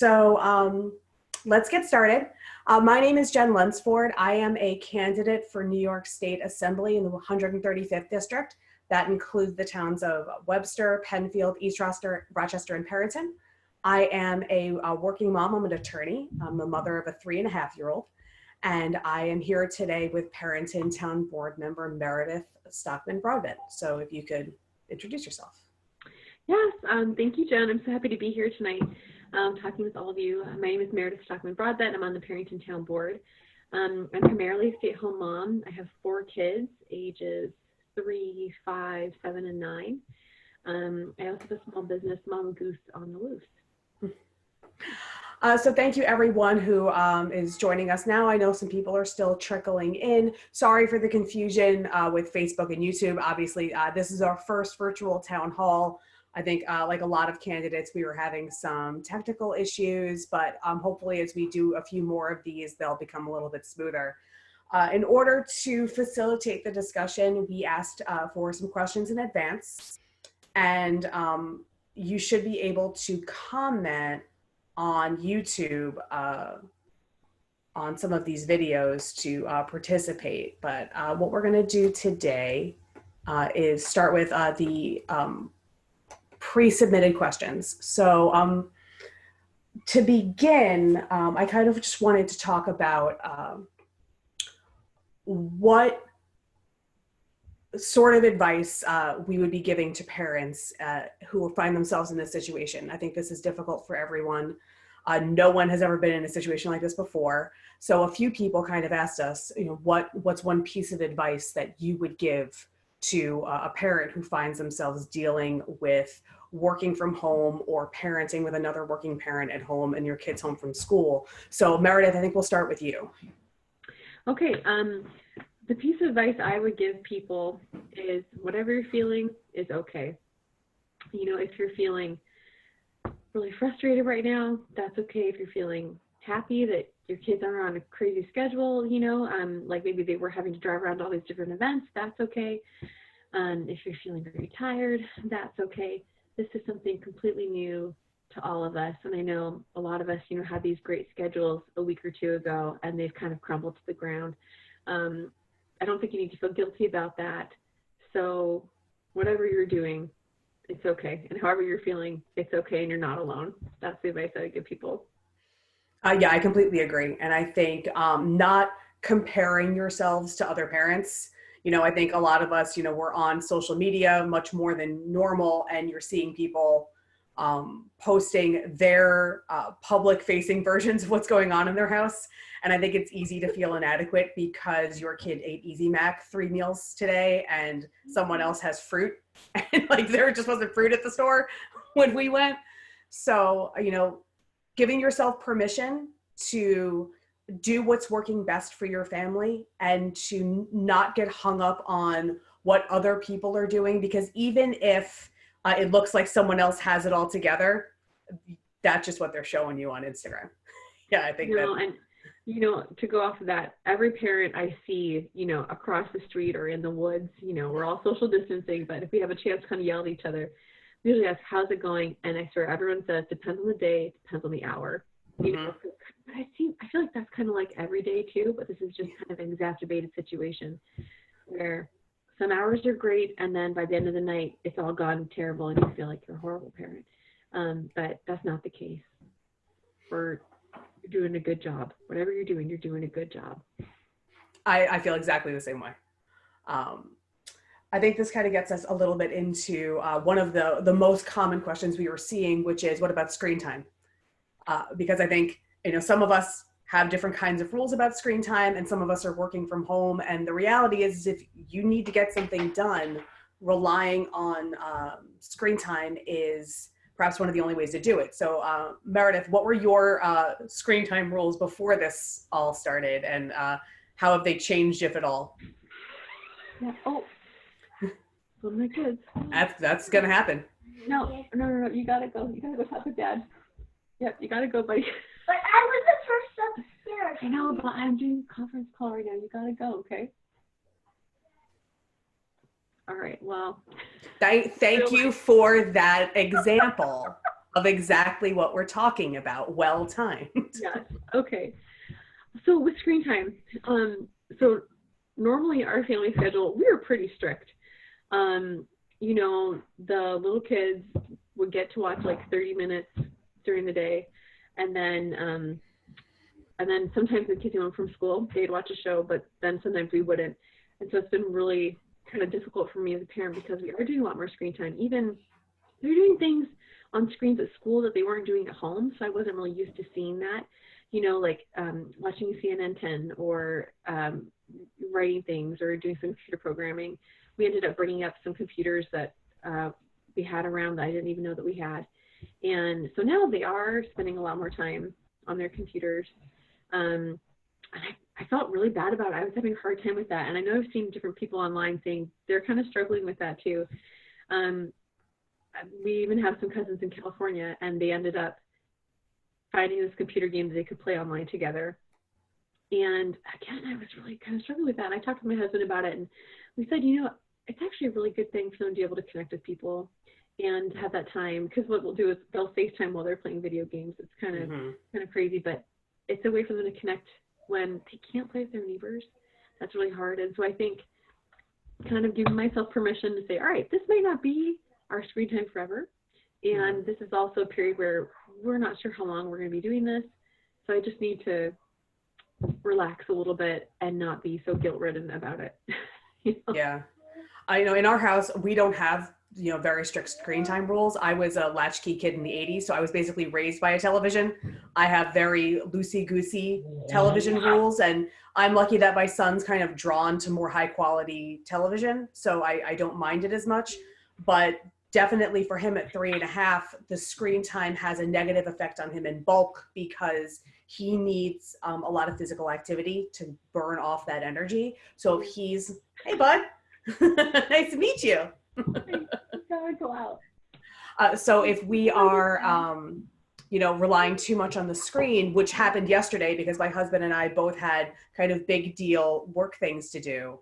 So let's get started. My name is Jen Lunsford. I am a candidate for New York State Assembly in the 135th District. That includes the towns of Webster, Penfield, East Rochester, and Perryton. I am a working mom. I'm an attorney. I'm the mother of a 3.5-year-old. And I am here today with Perryton Town Board member Meredith Stockman Broadbent. So if you could introduce yourself. Yes, thank you, Jen. I'm so happy to be here tonight talking with all of you. My name is Meredith Stockman Broadbent. I'm on the Perryton Town Board. I'm primarily a stay-at-home mom. I have 4 kids, ages 3, 5, 7, and 9. I also have a small business, Mama Goose on the Loose. So thank you everyone who is joining us now. I know some people are still trickling in. Sorry for the confusion with Facebook and YouTube. Obviously, this is our first virtual town hall. I think like a lot of candidates, we were having some technical issues, but hopefully as we do a few more of these, they'll become a little bit smoother. In order to facilitate the discussion, we asked for some questions in advance, and you should be able to comment on YouTube on some of these videos to participate. But what we're gonna do today is start with the pre-submitted questions. So to begin, I kind of just wanted to talk about what sort of advice we would be giving to parents who find themselves in this situation. I think this is difficult for everyone. No one has ever been in a situation like this before. So a few people kind of asked us, you know, what's one piece of advice that you would give to a parent who finds themselves dealing with working from home or parenting with another working parent at home and your kids home from school. So Meredith, I think we'll start with you. Okay, the piece of advice I would give people is whatever you're feeling is okay. You know, if you're feeling really frustrated right now, that's okay. If you're feeling happy that your kids are on a crazy schedule, you know, like maybe they were having to drive around to all these different events, that's okay. If you're feeling very tired, that's okay. This is something completely new to all of us. And I know a lot of us, you know, had these great schedules a week or two ago and they've kind of crumbled to the ground. I don't think you need to feel guilty about that. So whatever you're doing, it's okay. And however you're feeling, it's okay. And you're not alone. That's the advice I would give people. Yeah, I completely agree. And I think not comparing yourselves to other parents. You know, I think a lot of us, you know, we're on social media much more than normal, and you're seeing people posting their public facing versions of what's going on in their house. And I think it's easy to feel inadequate because your kid ate Easy Mac 3 meals today and someone else has fruit. And like there just wasn't fruit at the store when we went. So, you know, giving yourself permission to do what's working best for your family and to not get hung up on what other people are doing, because even if it looks like someone else has it all together, that's just what they're showing you on Instagram. Yeah, I think that. And you know, to go off of that, every parent I see, you know, across the street or in the woods, you know, we're all social distancing, but if we have a chance to kind of yell at each other, we usually ask, how's it going? And I swear everyone says, depends on the day, depends on the hour. You know, but I feel like that's kind of like every day too, but this is just kind of an exacerbated situation where some hours are great, and then by the end of the night, it's all gone terrible and you feel like you're a horrible parent. But that's not the case. You're doing a good job. Whatever you're doing a good job. I feel exactly the same way. I think this kind of gets us a little bit into one of the most common questions we were seeing, which is, what about screen time? Because I think, you know, some of us have different kinds of rules about screen time and some of us are working from home. And the reality is if you need to get something done, relying on screen time is perhaps one of the only ways to do it. So Meredith, what were your screen time rules before this all started, and how have they changed, if at all? Yeah. Oh, one of my kids. That's gonna happen. No, you gotta go talk with Dad. Yep, you gotta go, buddy. But I was the first upstairs. I know, but I'm doing a conference call right now. You gotta go, okay? All right, well. Thank you for that example. of exactly what we're talking about. Well timed. Yes. Okay. So with screen time, so normally our family schedule, we were pretty strict. You know, the little kids would get to watch like 30 minutes during the day, and then sometimes the kids came home from school, they'd watch a show, but then sometimes we wouldn't. And so it's been really kind of difficult for me as a parent because we are doing a lot more screen time. Even they're doing things on screens at school that they weren't doing at home, so I wasn't really used to seeing that. You know, like watching CNN 10 or writing things or doing some computer programming. We ended up bringing up some computers that we had around that I didn't even know that we had. And so now they are spending a lot more time on their computers. And I felt really bad about it. I was having a hard time with that. And I know I've seen different people online saying they're kind of struggling with that too. We even have some cousins in California, and they ended up finding this computer game that they could play online together. And again, I was really kind of struggling with that. And I talked to my husband about it, and we said, you know, it's actually a really good thing for them to be able to connect with people and have that time. Because what we'll do is they'll FaceTime while they're playing video games. It's kind of crazy, but it's a way for them to connect when they can't play with their neighbors. That's really hard. And so I think kind of giving myself permission to say, all right, this may not be our screen time forever. And this is also a period where we're not sure how long we're going to be doing this. So I just need to relax a little bit and not be so guilt-ridden about it. You know? Yeah. I know in our house, we don't have, you know, very strict screen time rules. I was a latchkey kid in the 80s, so I was basically raised by a television. I have very loosey-goosey television rules, and I'm lucky that my son's kind of drawn to more high-quality television, so I don't mind it as much. But definitely for him at 3.5, the screen time has a negative effect on him in bulk because he needs a lot of physical activity to burn off that energy. So if he's, hey bud, nice to meet you. Go out. So if we are, you know, relying too much on the screen, which happened yesterday because my husband and I both had kind of big deal work things to do,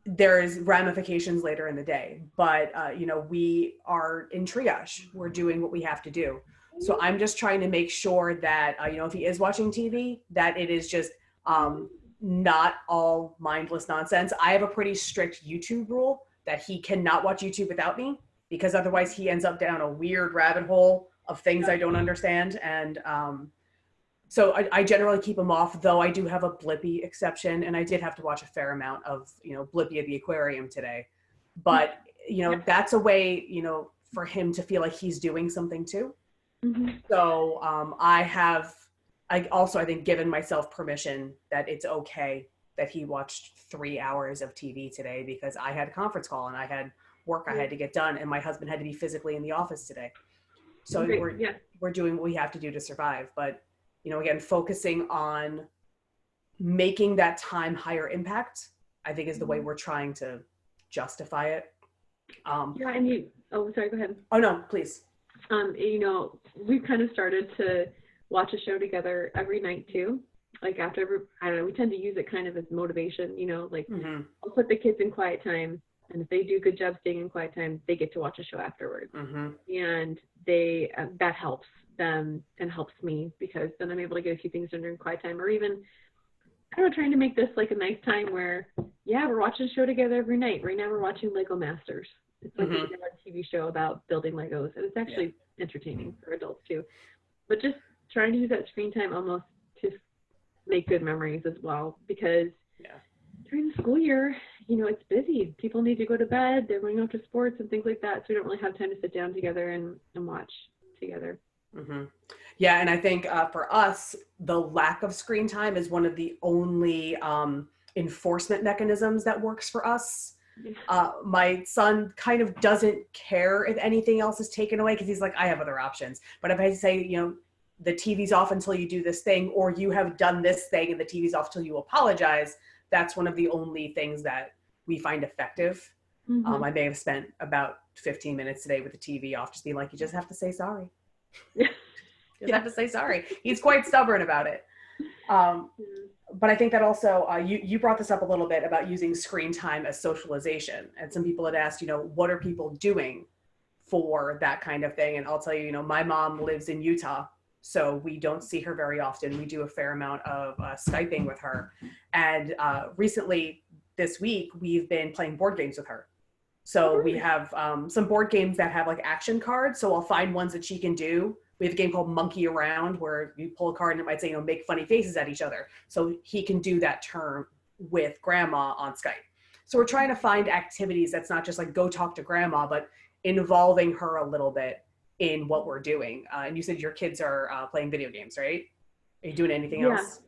there's ramifications later in the day, but you know, we are in triage. We're doing what we have to do. So I'm just trying to make sure that, you know, if he is watching TV, that it is just not all mindless nonsense. I have a pretty strict YouTube rule that he cannot watch YouTube without me, because otherwise he ends up down a weird rabbit hole of things I don't understand. And so I generally keep him off, though I do have a Blippi exception, and I did have to watch a fair amount of, you know, Blippi at the aquarium today. But, you know, that's a way, you know, for him to feel like he's doing something too. So I also, I think, given myself permission that it's okay that he watched 3 hours of TV today because I had a conference call and I had work I had to get done, and my husband had to be physically in the office today. So we're doing what we have to do to survive. But, you know, again, focusing on making that time higher impact, I think is the way we're trying to justify it. Yeah, and sorry, go ahead. Oh no, please. You know, we've kind of started to watch a show together every night too. Like after I don't know, we tend to use it kind of as motivation, you know, like I'll put the kids in quiet time, and if they do a good job staying in quiet time, they get to watch a show afterwards. And they that helps them and helps me, because then I'm able to get a few things done during quiet time, or even I don't know, trying to make this like a nice time where, yeah, we're watching a show together every night. Right now we're watching Lego Masters. It's like a TV show about building Legos, and it's actually entertaining for adults too. But just trying to use that screen time almost to make good memories as well, because during the school year, you know, it's busy. People need to go to bed. They're going off to sports and things like that, so we don't really have time to sit down together and watch together. Yeah, and I think for us, the lack of screen time is one of the only enforcement mechanisms that works for us. My son kind of doesn't care if anything else is taken away, because he's like, I have other options. But if I say, you know, the TV's off until you do this thing, or you have done this thing and the TV's off till you apologize, that's one of the only things that we find effective. I may have spent about 15 minutes today with the TV off, just being like, you just have to say sorry. You have to say sorry. He's quite stubborn about it. But I think that also, you brought this up a little bit about using screen time as socialization. And some people had asked, you know, what are people doing for that kind of thing. And I'll tell you, you know, my mom lives in Utah, so we don't see her very often. We do a fair amount of Skyping with her. And recently this week, we've been playing board games with her. So we have some board games that have like action cards. So I'll find ones that she can do. We have a game called Monkey Around where you pull a card and it might say, you know, make funny faces at each other. So he can do that term with grandma on Skype. So we're trying to find activities that's not just like go talk to grandma, but involving her a little bit in what we're doing. And you said your kids are playing video games, right? Are you doing anything else?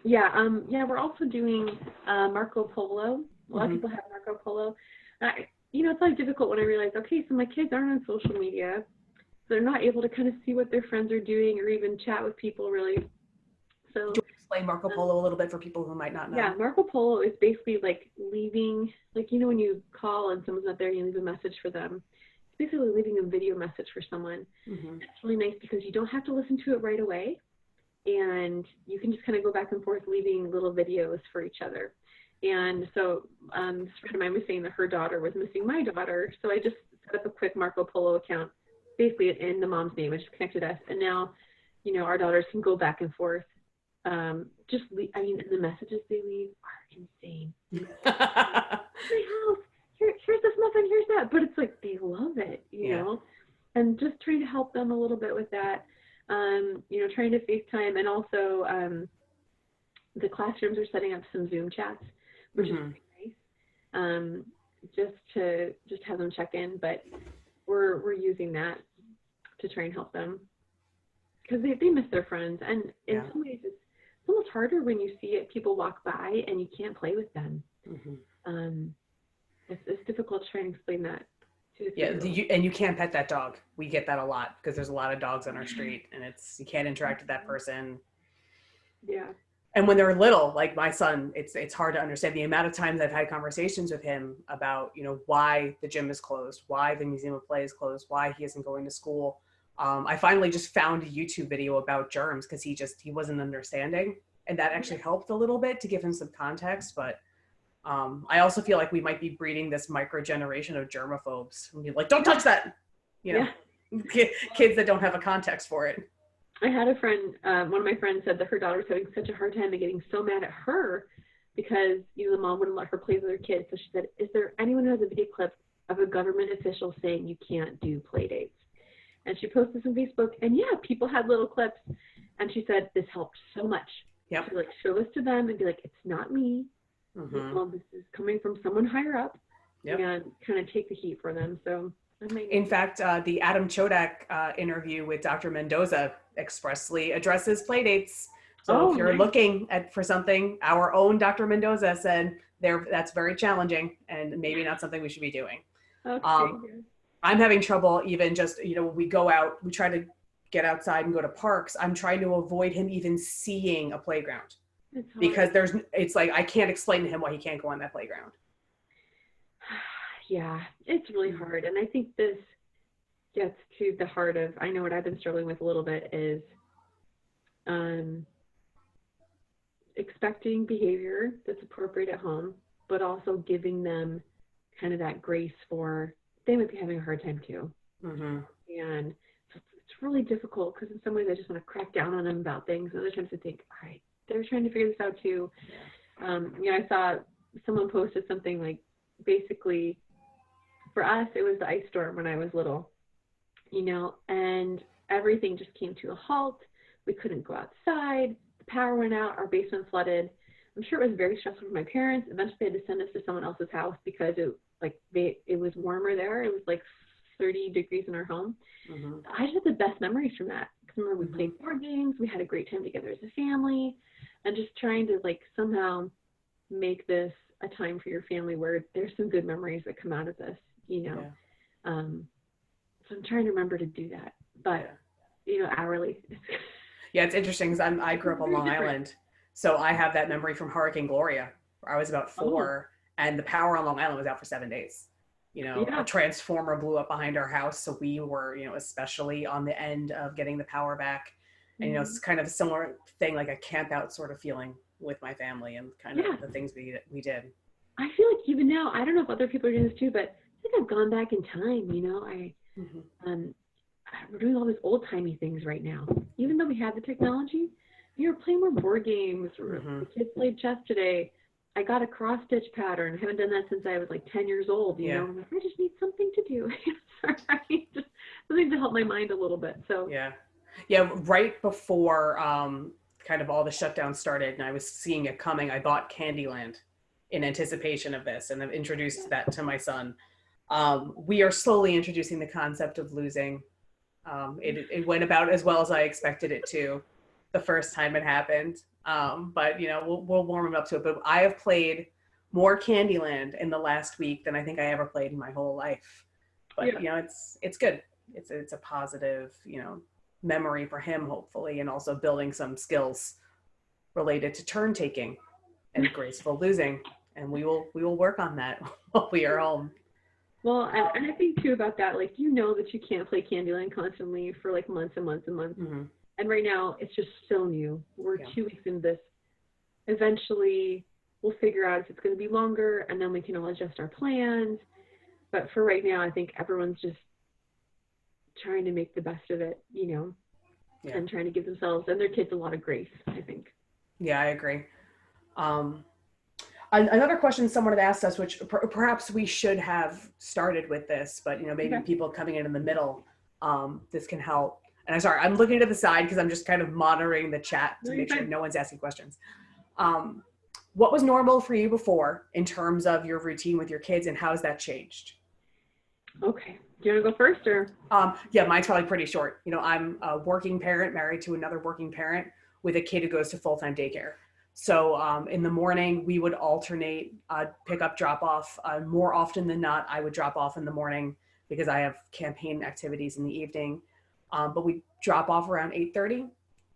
Yeah. We're also doing Marco Polo. A lot of people have Marco Polo. You know, it's like difficult when I realize, okay, so my kids aren't on social media. So they're not able to kind of see what their friends are doing or even chat with people really. So do you explain Marco Polo a little bit for people who might not know? Yeah, Marco Polo is basically like leaving, like, you know, when you call and someone's not there, you leave a message for them. It's basically leaving a video message for someone. It's really nice because you don't have to listen to it right away. And you can just kind of go back and forth leaving little videos for each other. And so this friend of mine was saying that her daughter was missing my daughter. So I just set up a quick Marco Polo account, basically in the mom's name. I just connected us. And now, you know, our daughters can go back and forth. The messages they leave are insane. My house, here's this muffin, here's that. But it's like, they love it, you know? And just trying to help them a little bit with that. You know, trying to FaceTime, and also the classrooms are setting up some Zoom chats, which is pretty nice. Just to have them check in, but we're using that to try and help them because they miss their friends, and in some ways it's almost harder when you see people walk by and you can't play with them. It's difficult to try and explain that. And you can't pet that dog. We get that a lot because there's a lot of dogs on our street, and you can't interact with that person. Yeah. And when they're little, like my son, it's hard to understand the amount of times I've had conversations with him about, you know, why the gym is closed, why the Museum of Play is closed, why he isn't going to school. I finally just found a YouTube video about germs because he wasn't understanding, and that actually helped a little bit to give him some context. But I also feel like we might be breeding this micro generation of germaphobes. And be like, don't touch that, you know, kids that don't have a context for it. I had a friend, one of my friends said that her daughter was having such a hard time and getting so mad at her because, you know, the mom wouldn't let her play with her kids. So she said, is there anyone who has a video clip of a government official saying you can't do play dates? And she posted this on Facebook, and people had little clips. And she said, this helped so much. Yep. To like show this to them and be like, it's not me. Well, this is coming from someone higher up, and kind of take the heat for them. So, in fact, the Adam Chodak interview with Dr. Mendoza expressly addresses playdates. So if you're looking for something, our own Dr. Mendoza said that's very challenging and maybe not something we should be doing. Okay. I'm having trouble even just, you know, when we go out, we try to get outside and go to parks. I'm trying to avoid him even seeing a playground. Because it's like I can't explain to him why he can't go on that playground. Yeah, it's really hard. And I think this gets to the heart of, I know what I've been struggling with a little bit is expecting behavior that's appropriate at home, but also giving them kind of that grace for they might be having a hard time too. And so it's really difficult because in some ways I just want to crack down on them about things. And other times I think, all right, they're trying to figure this out too. You know, I saw someone posted something like, basically, for us, it was the ice storm when I was little, you know, and everything just came to a halt. We couldn't go outside. The power went out. Our basement flooded. I'm sure it was very stressful for my parents. Eventually, they had to send us to someone else's house because it was warmer there. It was like 30 degrees in our home. I just had the best memories from that. Remember, we played board games. We had a great time together as a family, and just trying to like somehow make this a time for your family where there's some good memories that come out of this, you know. So I'm trying to remember to do that, but you know, hourly. It's interesting because I grew up on Long Island, so I have that memory from Hurricane Gloria, where I was about 4, and the power on Long Island was out for 7 days. You know, a transformer blew up behind our house. So we were, you know, especially on the end of getting the power back. And, you know, it's kind of a similar thing, like a camp out sort of feeling with my family and kind of the things we did. I feel like even now, I don't know if other people are doing this too, but I think I've gone back in time, you know, Mhm. We're doing all these old timey things right now. Even though we have the technology, we were playing more board games. Mhm. The kids played chess today. I got a cross stitch pattern. I haven't done that since I was like 10 years old. You Yeah. know, I'm like, I just need something to do. Sorry, just something to help my mind a little bit. So Yeah. Right before kind of all the shutdown started, and I was seeing it coming, I bought Candyland in anticipation of this, and I've introduced that to my son. We are slowly introducing the concept of losing. It went about as well as I expected it to the first time it happened. But we'll warm him up to it. But I have played more Candyland in the last week than I think I ever played in my whole life. But it's good. It's a positive memory for him, hopefully, and also building some skills related to turn taking and graceful losing. And we will work on that while we are home. Well, and I think too about that, like, you know that you can't play Candyland constantly for like months and months and months. Mm-hmm. And right now it's just so new. We're 2 weeks into this. Eventually we'll figure out if it's going to be longer, and then we can all adjust our plans. But for right now, I think everyone's just trying to make the best of it, and trying to give themselves and their kids a lot of grace, I think. Yeah, I agree. Another question someone had asked us, which perhaps we should have started with this, but maybe people coming in the middle, this can help. And I'm sorry, I'm looking to the side because I'm just kind of monitoring the chat to make sure no one's asking questions. What was normal for you before in terms of your routine with your kids, and how has that changed? Okay. Do you want to go first, or? Yeah, mine's probably pretty short. I'm a working parent, married to another working parent with a kid who goes to full-time daycare. So in the morning, we would alternate pick up, drop off. More often than not, I would drop off in the morning because I have campaign activities in the evening. But we drop off around 8:30.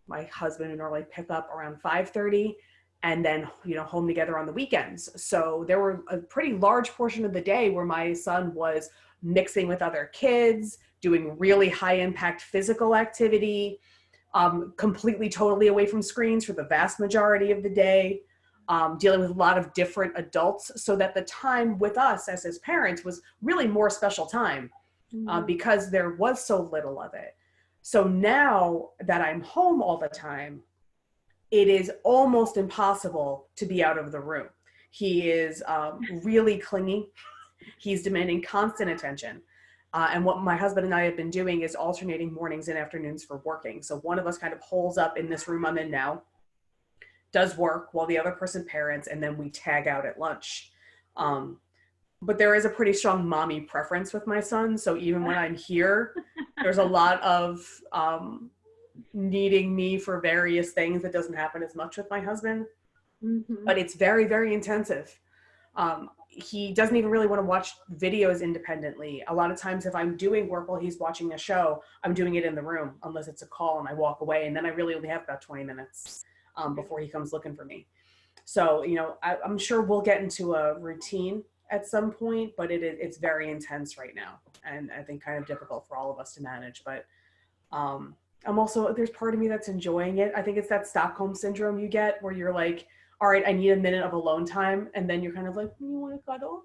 My husband would normally pick up around 5:30, and then home together on the weekends. So there were a pretty large portion of the day where my son was mixing with other kids, doing really high impact physical activity, completely totally away from screens for the vast majority of the day, dealing with a lot of different adults, so that the time with us as his parents was really more special time because there was so little of it. So now that I'm home all the time, it is almost impossible to be out of the room. He is really clingy. He's demanding constant attention. And what my husband and I have been doing is alternating mornings and afternoons for working. So one of us kind of holes up in this room I'm in now, does work while the other person parents, and then we tag out at lunch. But there is a pretty strong mommy preference with my son. So even when I'm here, there's a lot of needing me for various things that doesn't happen as much with my husband. Mm-hmm. But it's very, very intensive. He doesn't even really want to watch videos independently. A lot of times if I'm doing work while he's watching a show, I'm doing it in the room, unless it's a call and I walk away. And then I really only have about 20 minutes before he comes looking for me. So, I'm sure we'll get into a routine at some point, but it's very intense right now. And I think kind of difficult for all of us to manage. But I'm also, there's part of me that's enjoying it. I think it's that Stockholm syndrome you get where you're like, all right, I need a minute of alone time. And then you're kind of like, you want to cuddle?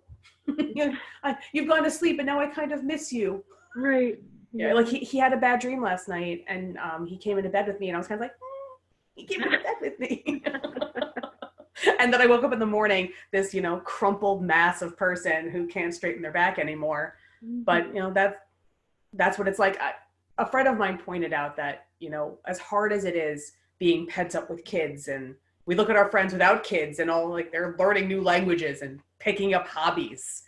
You've gone to sleep and now I kind of miss you. Right. Yeah. Like he had a bad dream last night, and he came into bed with me, and I was kind of like, he came into bed with me. And then I woke up in the morning, this, crumpled mass of person who can't straighten their back anymore. Mm-hmm. But, that's what it's like. A friend of mine pointed out that, as hard as it is being pent up with kids, and we look at our friends without kids and all, like, they're learning new languages and picking up hobbies,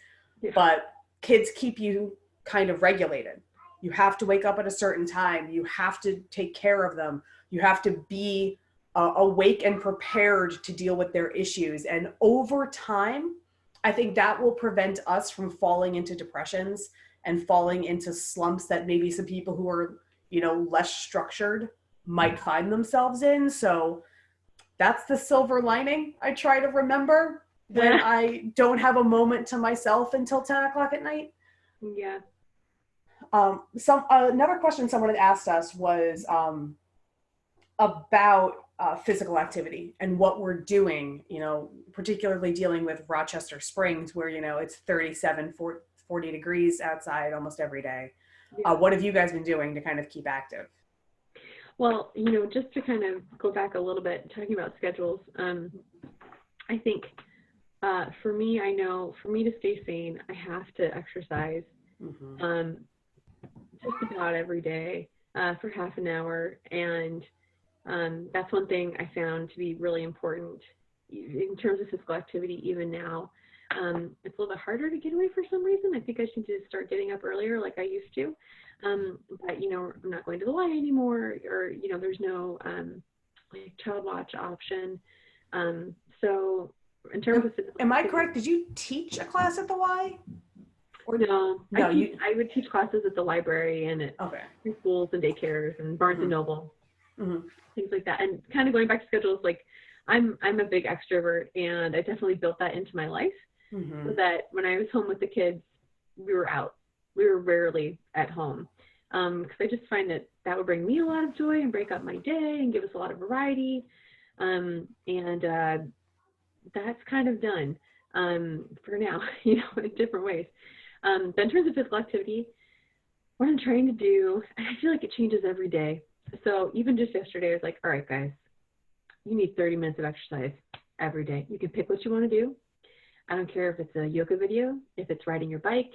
but kids keep you kind of regulated. You have to wake up at a certain time. You have to take care of them. You have to be awake and prepared to deal with their issues. And over time, I think that will prevent us from falling into depressions and falling into slumps that maybe some people who are, less structured might find themselves in. So that's the silver lining I try to remember when I don't have a moment to myself until 10 o'clock at night. Yeah. Another question someone had asked us was about physical activity and what we're doing, particularly dealing with Rochester Springs, where, it's 37, 40 degrees outside almost every day. Yeah. What have you guys been doing to kind of keep active? Well, you know, just to kind of go back a little bit, talking about schedules, I think for me, I know for me to stay sane, I have to exercise just about every day for half an hour. And that's one thing I found to be really important in terms of physical activity, even now. It's a little bit harder to get away for some reason. I think I should just start getting up earlier like I used to. But, you know, I'm not going to the Y anymore, or, you know, there's no like child watch option. So in terms of physical Am I activity, correct? Did you teach a class at the Y? Or no, no, I would teach classes at the library and at schools and daycares and Barnes and Noble, things like that. And kind of going back to schedules, like I'm a big extrovert, and I definitely built that into my life so that when I was home with the kids, we were out. We were rarely at home because I just find that would bring me a lot of joy and break up my day and give us a lot of variety. And that's kind of done for now, you know, in different ways. But in terms of physical activity, what I'm trying to do, I feel like it changes every day. So even just yesterday, I was like, all right, guys, you need 30 minutes of exercise every day. You can pick what you want to do. I don't care if it's a yoga video, if it's riding your bike,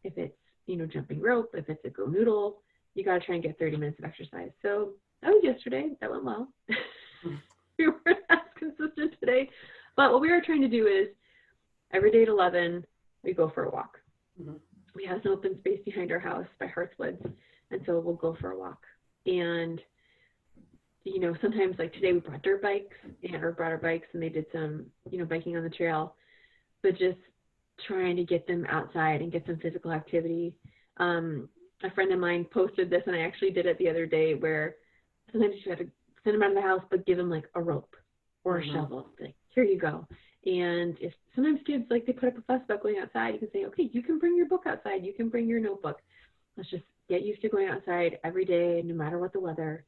if it's, you know, jumping rope, if it's a go noodle, you got to try and get 30 minutes of exercise. So that was yesterday. That went well. We weren't as consistent today. But what we are trying to do is every day at 11, we go for a walk. We have some open space behind our house by Hearthwoods, and so we'll go for a walk. And, you know, sometimes like today we brought dirt bikes or brought our bikes, and they did some, you know, biking on the trail, but just trying to get them outside and get some physical activity. A friend of mine posted this, and I actually did it the other day, where sometimes you have to send them out of the house, but give them like a rope or a shovel. Like, here you go. And if sometimes kids, like, they put up a fuss about going outside, you can say, okay, you can bring your book outside. You can bring your notebook. Let's just get used to going outside every day, no matter what the weather.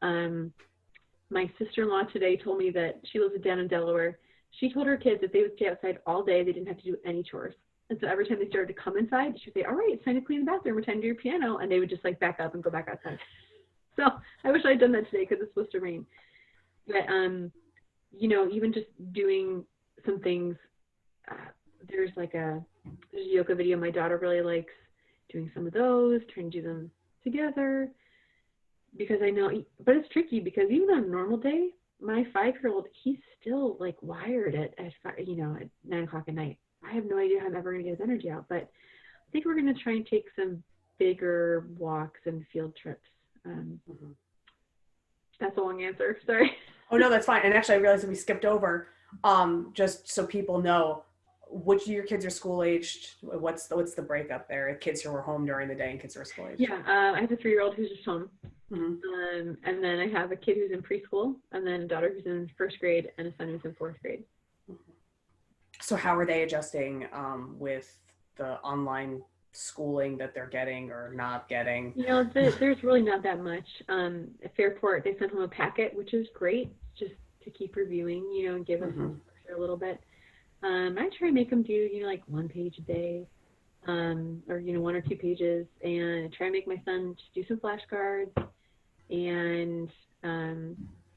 My sister-in-law today told me that she lives down in Delaware. She told her kids that they would stay outside all day. They didn't have to do any chores. And so every time they started to come inside, she would say, all right, it's time to clean the bathroom or time to do your piano. And they would just like back up and go back outside. So I wish I'd done that today because it's supposed to rain. But, you know, even just doing some things, there's a yoga video my daughter really likes, doing some of those, trying to do them together, because I know, but it's tricky because even on a normal day, my 5-year-old, he's still like wired at 9 o'clock at night. I have no idea how I'm ever going to get his energy out, but I think we're going to try and take some bigger walks and field trips. That's a long answer. Sorry. Oh, no, that's fine. And actually, I realized that we skipped over, just so people know, which of your kids are school aged? What's the breakup there? Kids who are home during the day and kids who are school aged? Yeah, I have a 3-year-old who's just home. And then I have a kid who's in preschool, and then a daughter who's in 1st grade, and a son who's in 4th grade. So how are they adjusting with the online schooling that they're getting or not getting? You know, there's really not that much. At Fairport, they sent home a packet, which is great, just to keep reviewing, you know, and give us a little bit. I try and make them do, you know, like 1 page a day, or, you know, 1 or 2 pages, and I try and make my son just do some flashcards, and I'm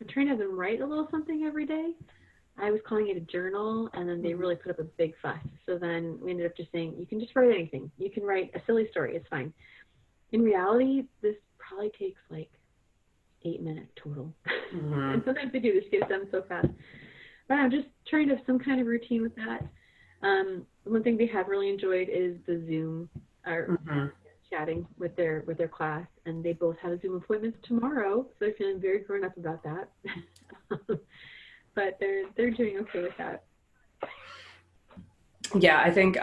trying to have them write a little something every day. I was calling it a journal, and then they really put up a big fuss. So then we ended up just saying, you can just write anything. You can write a silly story. It's fine. In reality, this probably takes like 8 minutes total. And sometimes they do. This gets done so fast. But I'm just trying to have some kind of routine with that. One thing they have really enjoyed is the Zoom or chatting with their class, and they both have Zoom appointments tomorrow, so they're feeling very grown up about that. But they're doing okay with that. Yeah, I think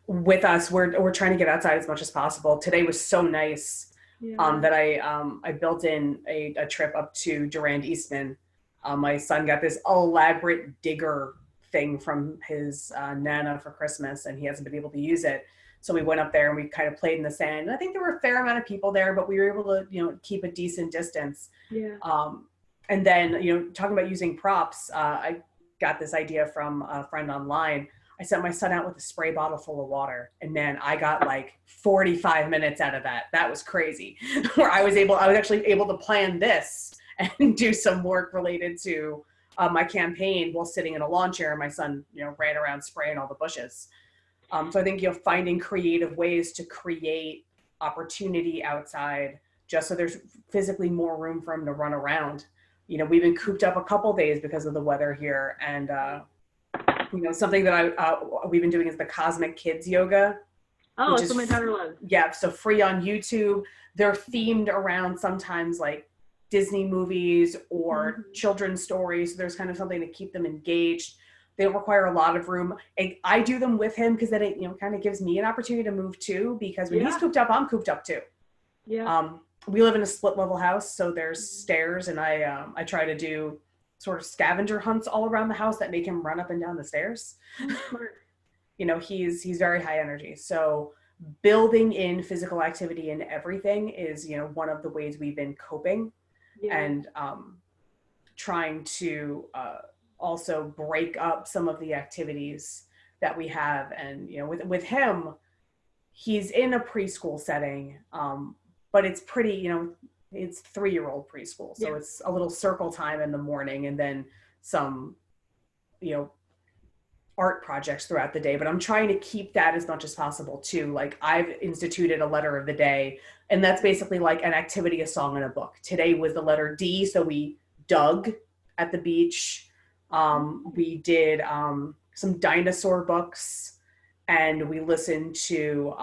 with us, we're trying to get outside as much as possible. Today was so nice that I built in a trip up to Durand Eastman. My son got this elaborate digger thing from his Nana for Christmas, and he hasn't been able to use it. So we went up there and we kind of played in the sand. And I think there were a fair amount of people there, but we were able to, you know, keep a decent distance. Yeah. And then, you know, talking about using props, I got this idea from a friend online. I sent my son out with a spray bottle full of water, and man, I got like 45 minutes out of that. That was crazy. Where I was actually able to plan this and do some work related to my campaign while sitting in a lawn chair, and my son, ran around spraying all the bushes. So I think, finding creative ways to create opportunity outside, just so there's physically more room for him to run around. We've been cooped up a couple days because of the weather here, and something that we've been doing is the Cosmic Kids Yoga. Oh, that's what my daughter loves. Yeah, so free on YouTube. They're themed around sometimes like Disney movies or children's stories. So there's kind of something to keep them engaged. They don't require a lot of room. I do them with him because then it kind of gives me an opportunity to move too, because when he's cooped up, I'm cooped up too. Yeah. We live in a split level house, so there's stairs, and I try to do sort of scavenger hunts all around the house that make him run up and down the stairs. Smart. He's very high energy. So building in physical activity in everything is, one of the ways we've been coping, and trying to also break up some of the activities that we have. And, with him, he's in a preschool setting, but it's pretty, it's 3-year-old preschool. So it's a little circle time in the morning, and then some, art projects throughout the day. But I'm trying to keep that as much as possible too. Like, I've instituted a letter of the day, and that's basically like an activity, a song, and a book. Today was the letter D. So we dug at the beach. We did some dinosaur books, and we listened to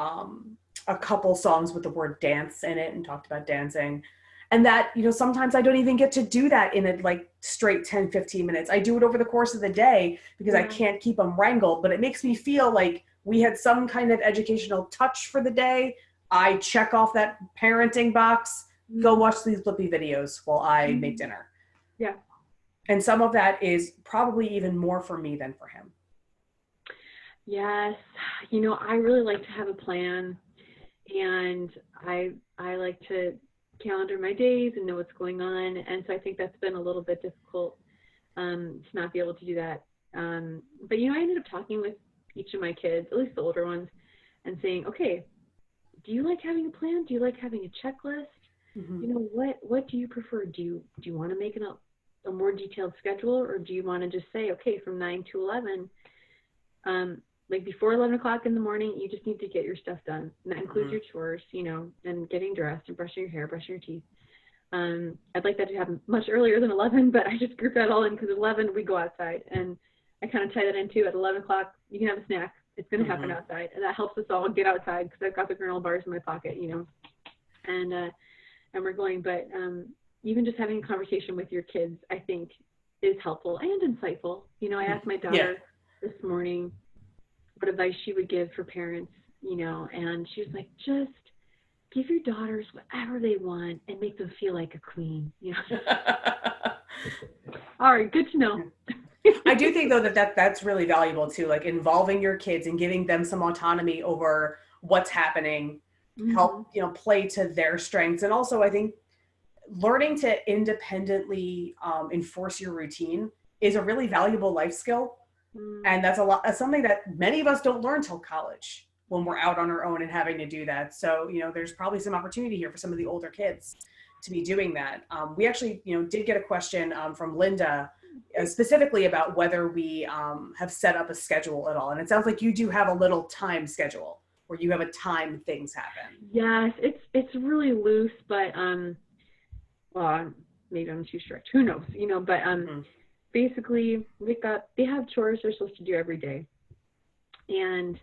a couple songs with the word dance in it and talked about dancing. And that, sometimes I don't even get to do that in a like straight 10, 15 minutes. I do it over the course of the day because I can't keep them wrangled, but it makes me feel like we had some kind of educational touch for the day. I check off that parenting box, go watch these Blippi videos while I make dinner. Yeah. And some of that is probably even more for me than for him. Yes. I really like to have a plan, and I like to calendar my days and know what's going on. And so I think that's been a little bit difficult to not be able to do that. But, I ended up talking with each of my kids, at least the older ones, and saying, okay, do you like having a plan? Do you like having a checklist? What do you prefer? Do you want to make a more detailed schedule, or do you want to just say, okay, from 9 to 11, like before 11 o'clock in the morning, you just need to get your stuff done. And that includes your chores, and getting dressed and brushing your hair, brushing your teeth. I'd like that to happen much earlier than 11, but I just group that all in because at 11 we go outside, and I kind of tie that in too. At 11 o'clock, you can have a snack. It's going to happen outside, and that helps us all get outside because I've got the granola bars in my pocket, and we're going. But even just having a conversation with your kids, I think, is helpful and insightful. I asked my daughter this morning what advice she would give for parents, and she was like, just give your daughters whatever they want and make them feel like a queen. All right, good to know. I do think though that's really valuable too, like involving your kids and giving them some autonomy over what's happening, help, play to their strengths. And also I think learning to independently enforce your routine is a really valuable life skill. And that's something that many of us don't learn till college when we're out on our own and having to do that. So, there's probably some opportunity here for some of the older kids to be doing that. We actually, did get a question from Linda specifically about whether we have set up a schedule at all. And it sounds like you do have a little time schedule where you have a time things happen. Yes, it's really loose, but well, maybe I'm too strict. Who knows? But basically, they have chores they're supposed to do every day, and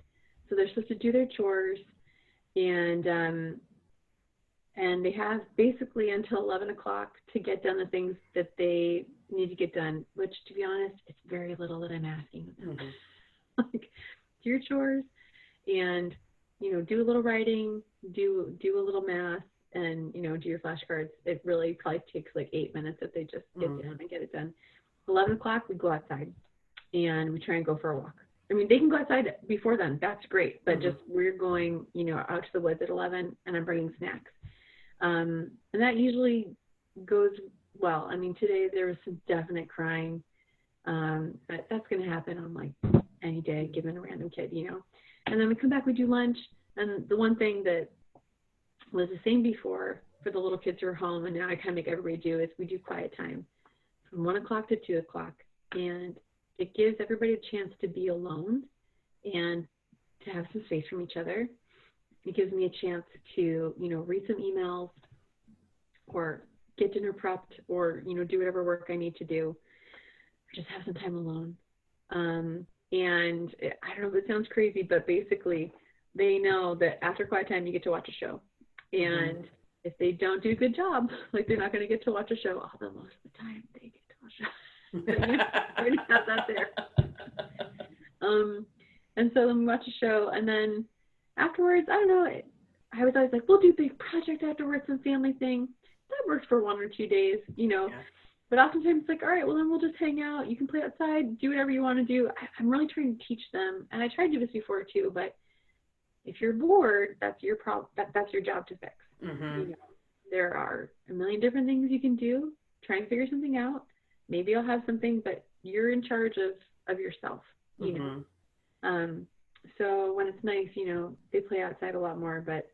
so they're supposed to do their chores, and they have basically until 11 o'clock to get done the things that they need to get done. Which, to be honest, it's very little that I'm asking them. Like, do your chores, and do a little writing, do a little math, and do your flashcards. It really probably takes like 8 minutes if they just get down and get it done. 11 o'clock, we go outside, and we try and go for a walk. I mean, they can go outside before then. That's great. But just we're going, out to the woods at 11, and I'm bringing snacks. And that usually goes well. I mean, today there was some definite crying. But that's going to happen on like any day, given a random kid, you know. And then we come back, we do lunch. And the one thing that was the same before for the little kids who are home, and now I kind of make everybody do, is we do quiet time from 1 o'clock to 2 o'clock. And it gives everybody a chance to be alone and to have some space from each other. It gives me a chance to, you know, read some emails or get dinner prepped or, you know, do whatever work I need to do, or just have some time alone. And I don't know if it sounds crazy, but basically they know that after quiet time, you get to watch a show. And if they don't do a good job, like they're not going to get to watch a show, although most of the time they get to watch a show. But you already have that there. And so then we watch a show, and then afterwards, I don't know, I was always like, we'll do a big project afterwards, some family thing. That works for 1 or 2 days, you know. Yeah. But oftentimes it's like, all right, well then we'll just hang out. You can play outside, do whatever you want to do. I'm really trying to teach them, and I tried to do this before too, but if you're bored, that's your problem. That's your job to fix. You know, there are a million different things you can do. Try and figure something out. Maybe I'll have something, but you're in charge of yourself, you know. So when it's nice, you know, they play outside a lot more, but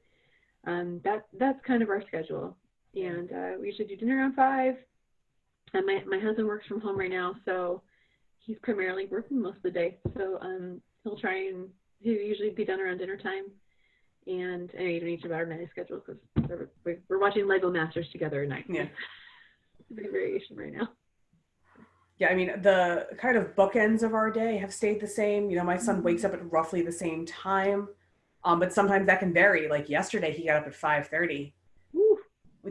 that's kind of our schedule. And we usually do dinner around 5. And my husband works from home right now, so he's primarily working most of the day. So he'll usually be done around dinner time. And I know you don't need to know our night schedule because we're watching Lego Masters together at night. Yeah. It's a big variation right now. Yeah, I mean, the kind of bookends of our day have stayed the same. You know, my son wakes up at roughly the same time, but sometimes that can vary. Like yesterday, he got up at 5:30.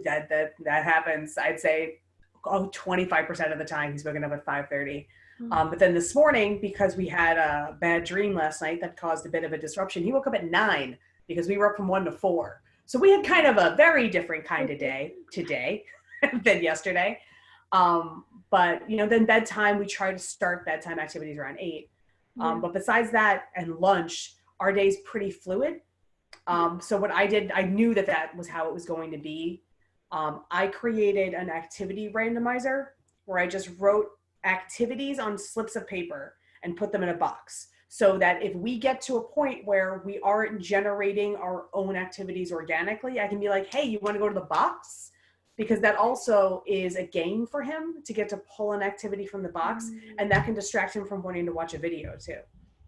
That happens. I'd say 25% of the time he's waking up at 5:30. But then this morning, because we had a bad dream last night that caused a bit of a disruption, he woke up at 9 because we were up from 1 to 4. So we had kind of a very different kind of day today than yesterday. But, you know, then bedtime, we try to start bedtime activities around 8. But besides that and lunch, our day's pretty fluid. So what I did, I knew that was how it was going to be. I created an activity randomizer where I just wrote activities on slips of paper and put them in a box. So that if we get to a point where we aren't generating our own activities organically, I can be like, hey, you want to go to the box? Because that also is a game for him to get to pull an activity from the box, and that can distract him from wanting to watch a video too.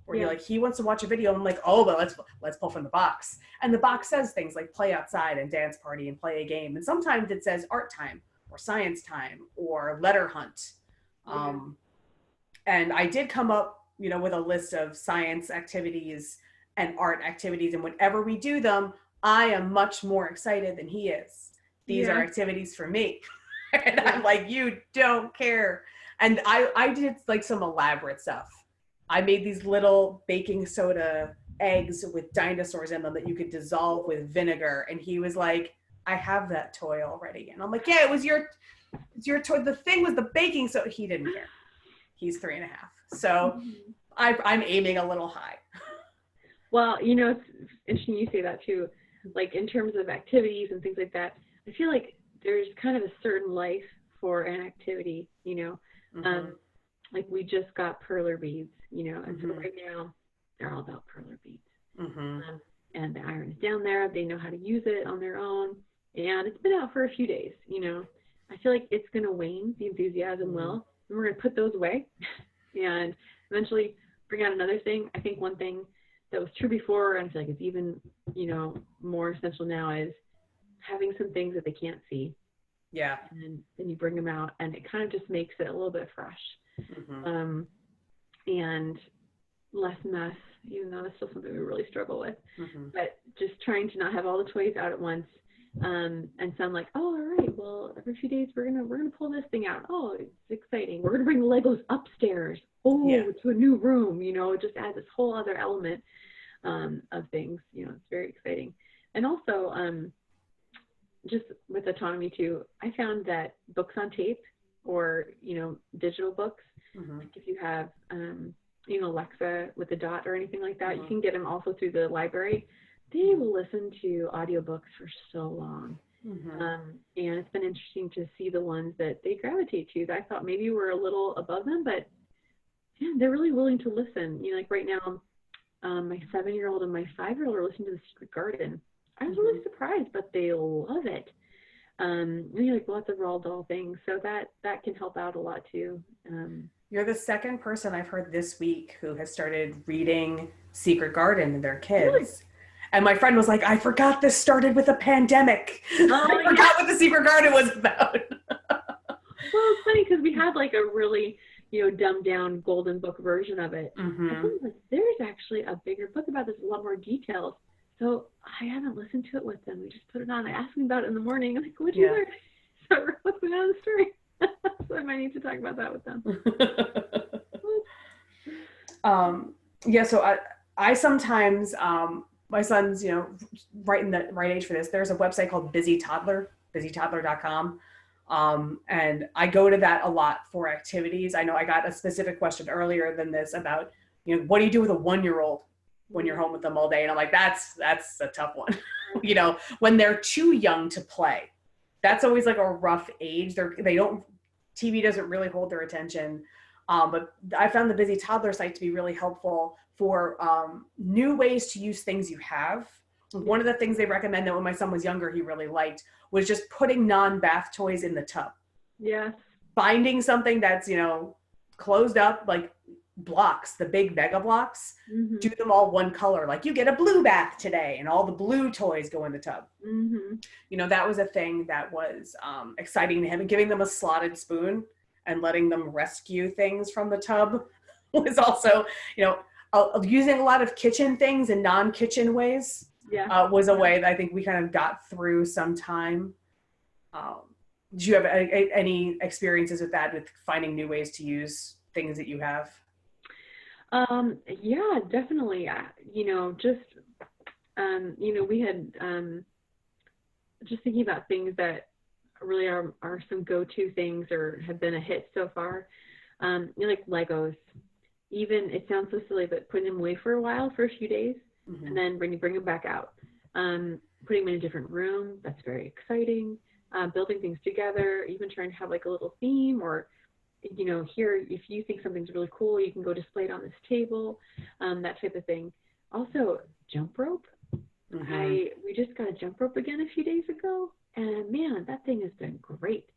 Where he wants to watch a video, I'm like, oh, but let's pull from the box. And the box says things like play outside and dance party and play a game. And sometimes it says art time or science time or letter hunt. And I did come up, you know, with a list of science activities and art activities. And whenever we do them, I am much more excited than he is. These are activities for me. And I'm like, you don't care. And I did like some elaborate stuff. I made these little baking soda eggs with dinosaurs in them that you could dissolve with vinegar. And he was like, I have that toy already. And I'm like, yeah, it's your toy. The thing was the baking soda. He didn't care. He's 3.5. So I'm aiming a little high. Well, you know, it's interesting you say that too. Like in terms of activities and things like that, I feel like there's kind of a certain life for an activity, you know. Like we just got perler beads, you know, and so right now they're all about perler beads. And the iron is down there. They know how to use it on their own. And it's been out for a few days, you know. I feel like it's going to wane, the enthusiasm will. And we're going to put those away and eventually bring out another thing. I think one thing that was true before, and I feel like it's even, you know, more essential now, is having some things that they can't see. Yeah. And then you bring them out, and it kind of just makes it a little bit fresh. And less mess, even though that's still something we really struggle with. But just trying to not have all the toys out at once. And sound like, oh, all right, well, every few days we're gonna pull this thing out. Oh, it's exciting. We're gonna bring the Legos upstairs. To a new room. You know, it just adds this whole other element of things. You know, it's very exciting. And also, just with autonomy too, I found that books on tape or, you know, digital books, like if you have, you know, Alexa with a dot or anything like that, you can get them also through the library. They will listen to audiobooks for so long. And it's been interesting to see the ones that they gravitate to that I thought maybe were a little above them, but yeah, they're really willing to listen. You know, like right now, my 7-year-old and my 5-year-old are listening to The Secret Garden. I was really surprised, but they love it. You know, like lots of Roald Dahl things, so that can help out a lot too. You're the second person I've heard this week who has started reading Secret Garden to their Really? kids. And my friend was like, I forgot this started with a pandemic. Oh, I forgot what the Secret Garden was about. Well, it's funny because we had like a really, you know, dumbed down golden book version of it. Mm-hmm. I was like, there's actually a bigger book about this, a lot more details. So I haven't listened to it with them. We just put it on. I asked them about it in the morning. I'm like, what'd you learn? So what's going on in the story? So I might need to talk about that with them. Yeah, so I sometimes, my son's, you know, right in the right age for this. There's a website called Busy Toddler, busytoddler.com. And I go to that a lot for activities. I know I got a specific question earlier than this about, you know, what do you do with a 1-year-old when you're home with them all day? And I'm like, that's a tough one. You know, when they're too young to play, that's always like a rough age. TV doesn't really hold their attention. But I found the Busy Toddler site to be really helpful for new ways to use things you have. One of the things they recommend that when my son was younger, he really liked was just putting non-bath toys in the tub. Yes. Finding something that's, you know, closed up, like blocks, the big mega blocks, do them all one color. Like you get a blue bath today and all the blue toys go in the tub. You know, that was a thing that was exciting to him, and giving them a slotted spoon and letting them rescue things from the tub was also, you know, using a lot of kitchen things in non-kitchen ways. Was a way that I think we kind of got through some time. Do you have any experiences with that, with finding new ways to use things that you have? Yeah, definitely. You know, just, you know, we had, just thinking about things that really are some go-to things or have been a hit so far. You know, like Legos. Even, it sounds so silly, but putting them away for a while, for a few days, and then bring them back out. Putting them in a different room, that's very exciting. Building things together, even trying to have like a little theme, or, you know, here, if you think something's really cool, you can go display it on this table, that type of thing. Also, jump rope. We just got a jump rope again a few days ago, and man, that thing has been great.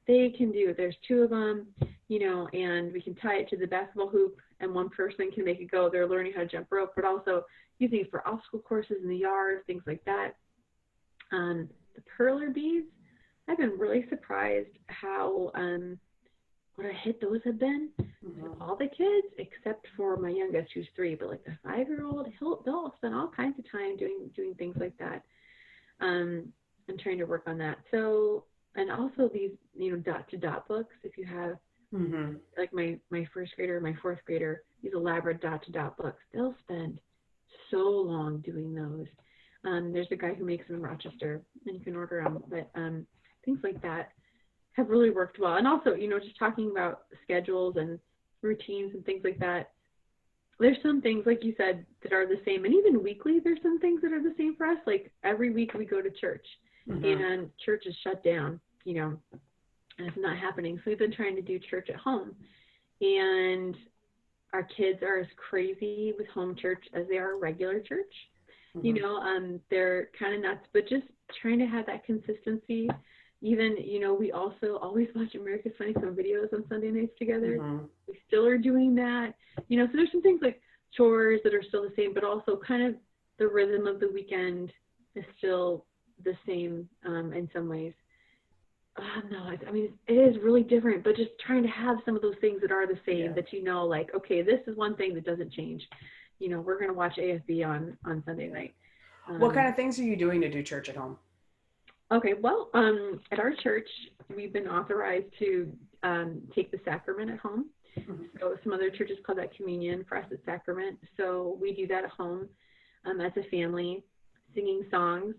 There's 2 of them, you know, and we can tie it to the basketball hoop, and one person can make it go. They're learning how to jump rope, but also using it for obstacle courses in the yard, things like that. The perler beads, I've been really surprised how what a hit those have been. All the kids, except for my youngest, who's 3, but like the 5-year-old, they'll spend all kinds of time doing things like that. And trying to work on that. So, and also these, you know, dot-to-dot books. If you have like my 1st grader, my 4th grader, these elaborate dot-to-dot books, they'll spend so long doing those. There's a guy who makes them in Rochester, and you can order them. But things like that have really worked well. And also, you know, just talking about schedules and routines and things like that. There's some things, like you said, that are the same. And even weekly, there's some things that are the same for us. Like every week we go to church, and church is shut down, you know, and it's not happening. So we've been trying to do church at home. And our kids are as crazy with home church as they are regular church. You know, they're kind of nuts, but just trying to have that consistency. Even, you know, we also always watch America's Funniest Home Videos on Sunday nights together. We still are doing that. You know, so there's some things like chores that are still the same, but also kind of the rhythm of the weekend is still the same in some ways. No, I mean, it is really different, but just trying to have some of those things that are the same, that you know, like, okay, this is one thing that doesn't change. You know, we're going to watch AFB on Sunday night. What kind of things are you doing to do church at home? Okay, well, at our church, we've been authorized to take the sacrament at home. So some other churches call that communion. For us, it's sacrament. So we do that at home as a family, singing songs.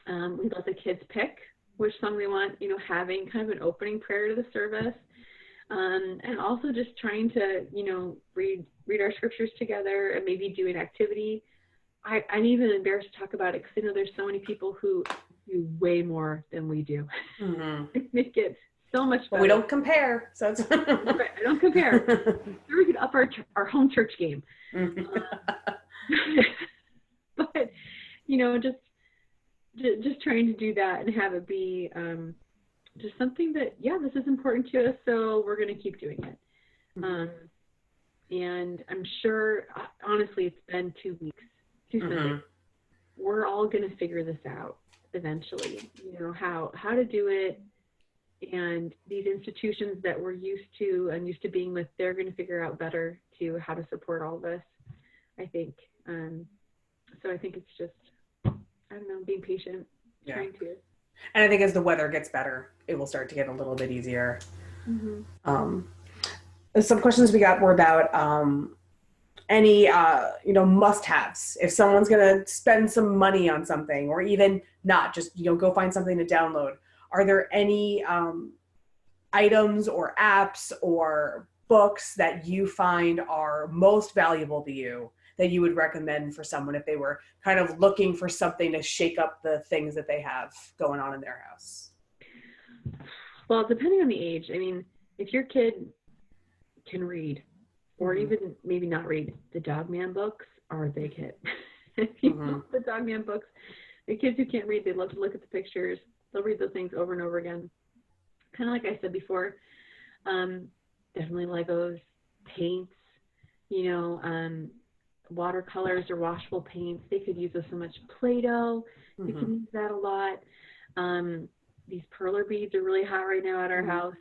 We let the kids pick which song they want, you know, having kind of an opening prayer to the service. And also just trying to, you know, read our scriptures together and maybe do an activity. I'm even embarrassed to talk about it because I know there's so many people who do way more than we do. They get so much better. But we don't compare, so it's Right, I don't compare. Sure, we could up our home church game. But, you know, just trying to do that and have it be just something that, yeah, this is important to us, so we're going to keep doing it. And I'm sure, honestly, it's been 2 weeks, too soon. We're all going to figure this out eventually, you know, how to do it. And these institutions that we're used to and used to being with, they're going to figure out better to how to support all of us, I think. So I think it's just, I don't know, being patient, trying to. And I think as the weather gets better, it will start to get a little bit easier. Some questions we got were about any, must-haves. If someone's going to spend some money on something, or even not, just, go find something to download. Are there any items or apps or books that you find are most valuable to you that you would recommend for someone if they were kind of looking for something to shake up the things that they have going on in their house? Well, depending on the age, I mean, if your kid can read, or even maybe not read, the Dogman books are a big hit. If you love the Dogman books, the kids who can't read, they love to look at the pictures. They'll read those things over and over again. Kind of like I said before, definitely Legos, paints, watercolors or washable paints. They could use those so much. Play-Doh, they can use that a lot. These perler beads are really hot right now at our house.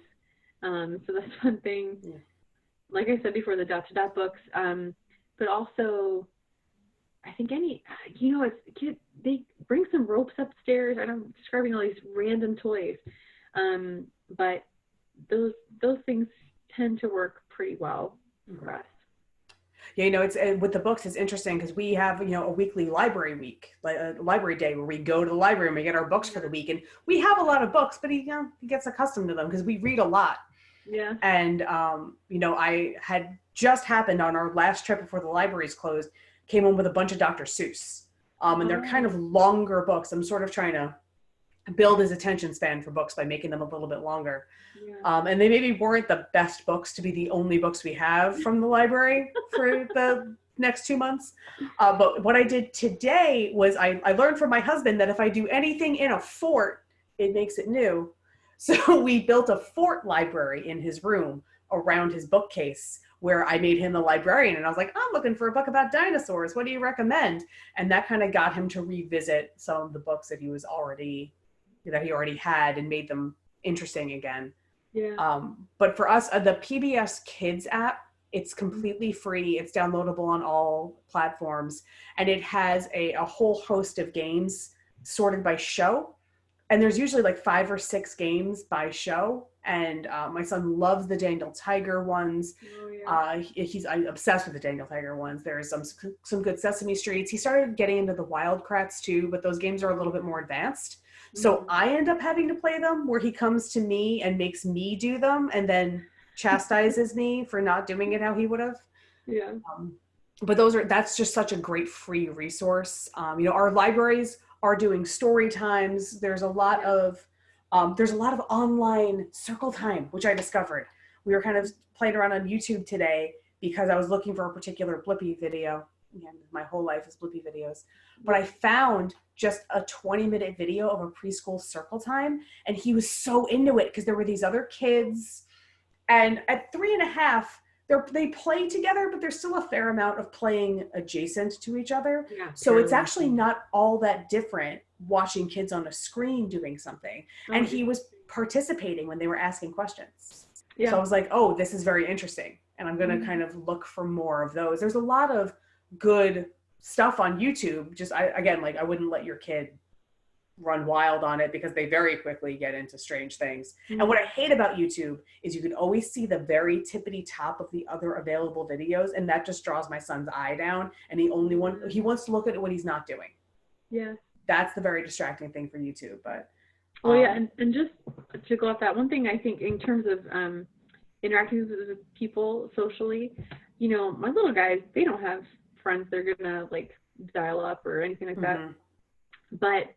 So that's one thing. Yeah. Like I said before, the dot-to-dot books, but also I think they bring some ropes upstairs. I'm describing all these random toys, but those things tend to work pretty well for us. Yeah, it's with the books, it's interesting because we have, a weekly library week, like a library day where we go to the library and we get our books for the week. And we have a lot of books, but he gets accustomed to them because we read a lot. Yeah. And, I had just happened on our last trip before the libraries closed, came home with a bunch of Dr. Seuss. And they're kind of longer books. I'm sort of trying to build his attention span for books by making them a little bit longer. Yeah. And they maybe weren't the best books to be the only books we have from the library for the next 2 months. But what I did today was I learned from my husband that if I do anything in a fort, it makes it new. So we built a fort library in his room around his bookcase where I made him the librarian. And I was like, I'm looking for a book about dinosaurs. What do you recommend? And that kind of got him to revisit some of the books that he already had and made them interesting again. Yeah. But for us, the PBS Kids app, it's completely free. It's downloadable on all platforms. And it has a whole host of games sorted by show. And there's usually like 5 or 6 games by show. And my son loves the Daniel Tiger ones. Oh, yeah. I'm obsessed with the Daniel Tiger ones. There's some good Sesame Streets. He started getting into the Wildcrats too, but those games are a little bit more advanced. So I end up having to play them where he comes to me and makes me do them and then chastises me for not doing it how he would have. Yeah. But that's just such a great free resource. Our libraries are doing story times. There's a lot of online circle time, which I discovered. We were kind of playing around on YouTube today because I was looking for a particular Blippi video. Again, my whole life is Blippi videos. But I found just a 20-minute video of a preschool circle time, and he was so into it because there were these other kids. And at 3.5, they play together, but there's still a fair amount of playing adjacent to each other. Yeah, so it's actually not all that different watching kids on a screen doing something. And he was participating when they were asking questions. Yeah. So I was like, oh, this is very interesting. And I'm going to kind of look for more of those. There's a lot of good stuff on YouTube. Just, I wouldn't let your kid run wild on it because they very quickly get into strange things. And what I hate about YouTube is you can always see the very tippity top of the other available videos, and that just draws my son's eye down, and he wants to look at what he's not doing. Yeah. That's the very distracting thing for YouTube. But well, yeah, and just to go off that, one thing I think in terms of interacting with people socially, my little guys, they don't have friends they're gonna like dial up or anything like that. But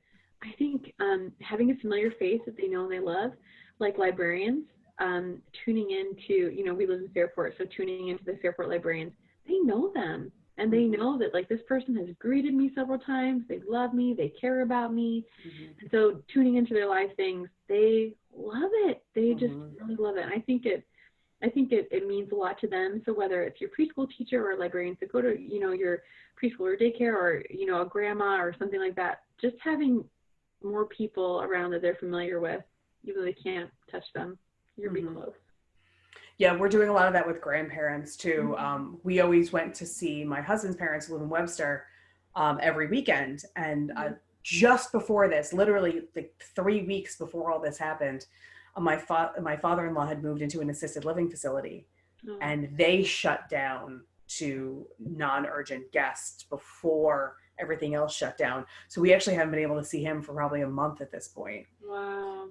I think having a familiar face that they know and they love like librarians, tuning into, we live in Fairport, so tuning into the Fairport librarians, they know them. And they know that, like, this person has greeted me several times. They love me. They care about me. And so tuning into their live things, they love it. They just really love it. And I think it means a lot to them. So whether it's your preschool teacher or librarians that go to, your preschool or daycare, or, a grandma or something like that, just having more people around that they're familiar with, even though they can't touch them, you'll be close. Yeah, we're doing a lot of that with grandparents too. We always went to see my husband's parents who live in Webster every weekend. And just before this, literally like 3 weeks before all this happened, my father-in-law had moved into an assisted living facility, and they shut down to non-urgent guests before everything else shut down. So we actually haven't been able to see him for probably a month at this point. Wow.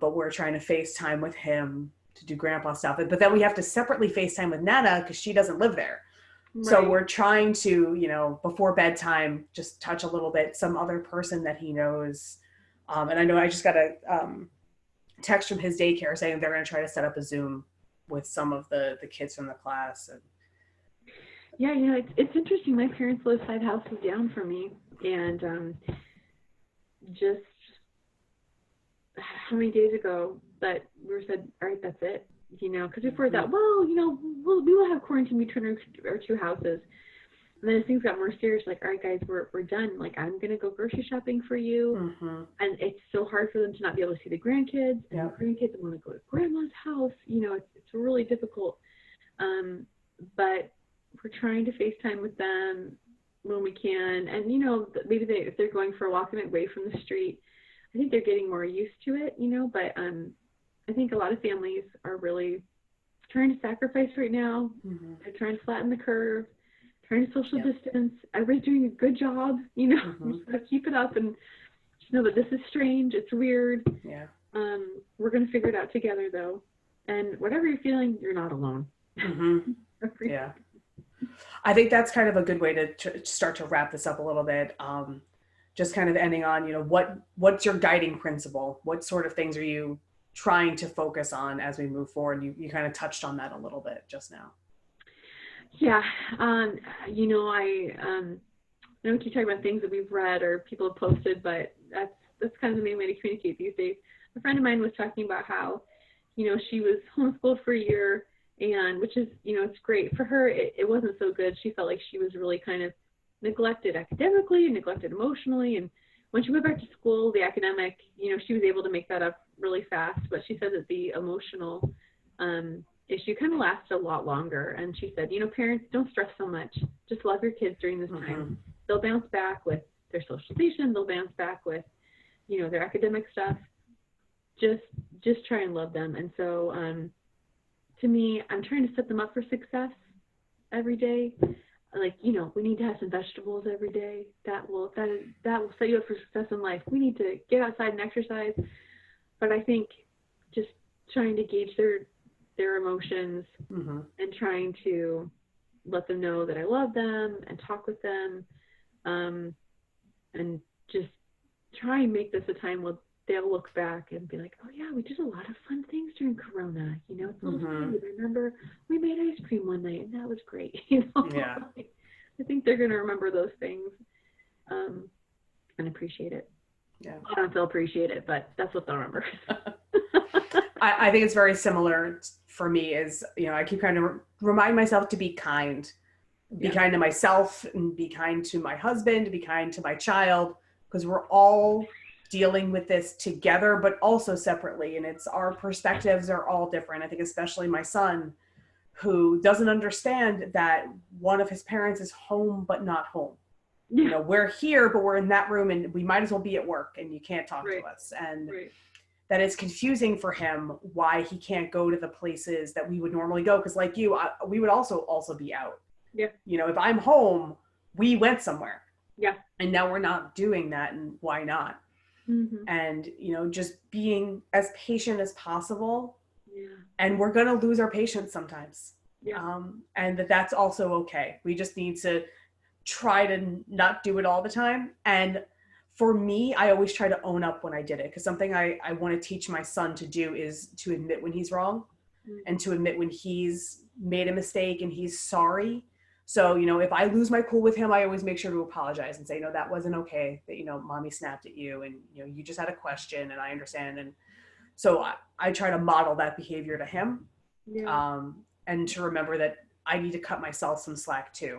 But we're trying to FaceTime with him to do grandpa stuff. But then we have to separately FaceTime with Nana because she doesn't live there. Right. So we're trying to, before bedtime, just touch a little bit, some other person that he knows. And I know I just got a text from his daycare saying they're going to try to set up a Zoom with some of the kids from the class. And yeah, it's interesting. My parents live 5 houses down from me, and just how many days ago that we said, all right, that's it, because before that, well, we will have quarantine between our 2 houses. And then as things got more serious, like, all right, guys, we're done. Like, I'm going to go grocery shopping for you. And it's so hard for them to not be able to see the grandkids. And the grandkids want to go to grandma's house. It's really difficult. But we're trying to FaceTime with them when we can. And, maybe if they're going for a walk away from the street, I think they're getting more used to it, but I think a lot of families are really trying to sacrifice right now. They're trying to flatten the curve, trying to social distance. Everybody's doing a good job, We just gotta keep it up and just know that this is strange. It's weird. Yeah. We're going to figure it out together, though. And whatever you're feeling, you're not alone. Yeah. I think that's kind of a good way to start to wrap this up a little bit. Just kind of ending on, what's your guiding principle? What sort of things are you trying to focus on as we move forward? You kind of touched on that a little bit just now. Yeah. I know we keep talking about things that we've read or people have posted, but that's kind of the main way to communicate these days. A friend of mine was talking about how, she was homeschooled for a year, and which is, it's great. For her, it wasn't so good. She felt like she was really kind of neglected academically and neglected emotionally. And when she went back to school, the academic, she was able to make that up really fast. But she said that the emotional issue kind of lasted a lot longer. And she said, parents, don't stress so much. Just love your kids during this time. They'll bounce back with their socialization. They'll bounce back with, their academic stuff. Just try and love them. And so to me, I'm trying to set them up for success every day. Like, we need to have some vegetables every day. That will set you up for success in life. We need to get outside and exercise. But I think just trying to gauge their emotions and trying to let them know that I love them and talk with them, and just try and make this a time where they'll look back and be like, oh yeah, we did a lot of fun things during Corona. It's a little funny. Remember, we made ice cream one night and that was great. Yeah. I think they're going to remember those things and appreciate it. Yeah. I don't know if they'll appreciate it, but that's what they'll remember. I think it's very similar for me is, I keep kind of remind myself to be kind. Be kind to myself and be kind to my husband, be kind to my child, because we're all dealing with this together, but also separately. And our perspectives are all different. I think especially my son, who doesn't understand that one of his parents is home, but not home. We're here, but we're in that room and we might as well be at work and you can't talk to us. And that it's confusing for him why he can't go to the places that we would normally go. Because like you, we would also be out. Yeah. If I'm home, we went somewhere. Yeah. And now we're not doing that. And why not? And, just being as patient as possible. Yeah. And we're going to lose our patience sometimes. Yeah. And that's also okay. We just need to try to not do it all the time. And for me, I always try to own up when I did it, because something I want to teach my son to do is to admit when he's wrong and to admit when he's made a mistake and he's sorry. So, if I lose my cool with him, I always make sure to apologize and say, no, that wasn't okay, that, mommy snapped at you and, you just had a question and I understand. And so I try to model that behavior to him. Yeah. And to remember that I need to cut myself some slack too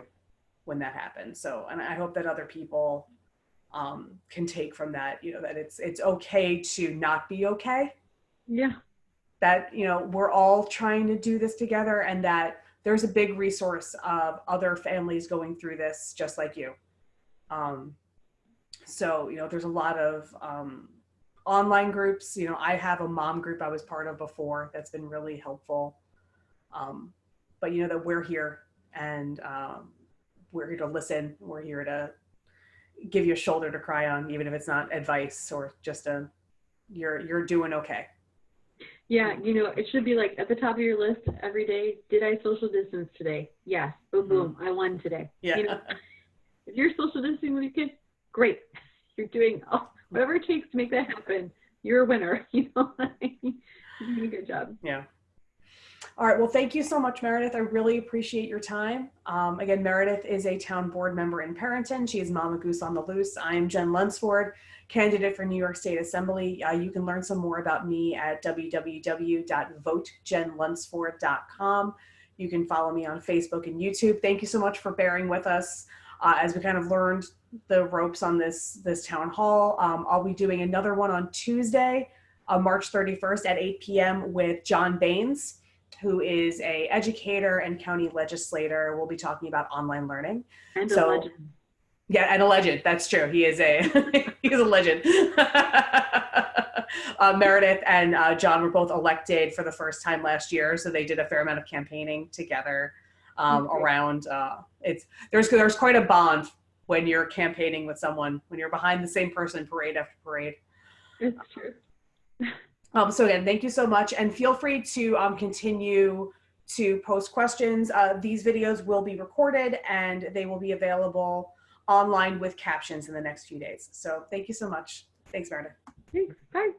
when that happens. So, and I hope that other people can take from that, that it's okay to not be okay. Yeah. That, we're all trying to do this together, and that there's a big resource of other families going through this just like you. So, there's a lot of online groups. I have a mom group I was part of before that's been really helpful. But that we're here, and we're here to listen. We're here to give you a shoulder to cry on, even if it's not advice or just you're doing okay. Yeah, it should be like at the top of your list every day. Did I social distance today? Yes. Boom, boom. I won today. Yeah. If you're social distancing with your kids, great. You're doing whatever it takes to make that happen. You're a winner. You're doing a good job. Yeah. All right. Well, thank you so much, Meredith. I really appreciate your time. Again, Meredith is a town board member in Parenton. She is Mama Goose on the Loose. I'm Jen Lunsford, candidate for New York State Assembly. You can learn some more about me at www.votejenlunsford.com. You can follow me on Facebook and YouTube. Thank you so much for bearing with us as we kind of learned the ropes on this town hall. I'll be doing another one on Tuesday, March 31st at 8 p.m. with John Baines, who is a educator and county legislator. We'll be talking about online learning. And a legend. Yeah, and a legend. That's true. He is he's a legend. Meredith and John were both elected for the first time last year, so they did a fair amount of campaigning together around. There's quite a bond when you're campaigning with someone, when you're behind the same person parade after parade. It's true. So again, thank you so much, and feel free to continue to post questions. These videos will be recorded and they will be available online with captions in the next few days. So thank you so much. Thanks, Meredith. Thanks. Bye.